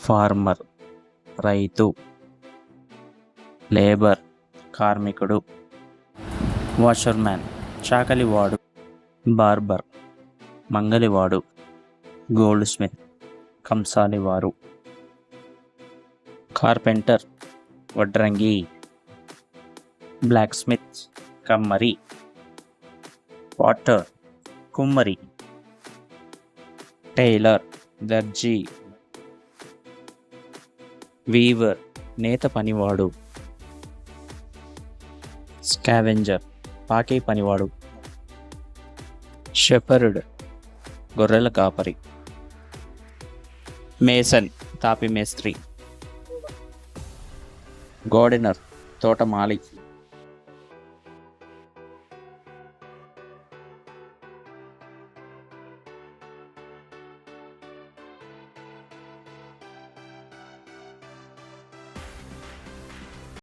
farmer రైతు, labour కార్మికుడు, washerman చాకలివాడు, బార్బర్ మంగలివాడు, గోల్డ్ స్మిత్ కంసాలివారు, కార్పెంటర్ వడ్రంగి, బ్లాక్ స్మిత్ కమ్మరి, పాటర్ కుమ్మరి, టైలర్ దర్జీ, వీవర్ నేత పనివాడు, స్కావెంజర్ పాకే పనివాడు, షెపర్డ్ గొర్రెల కాపరి, మేసన్ తాపి మేస్త్రి, గార్డెనర్ తోటమాలి,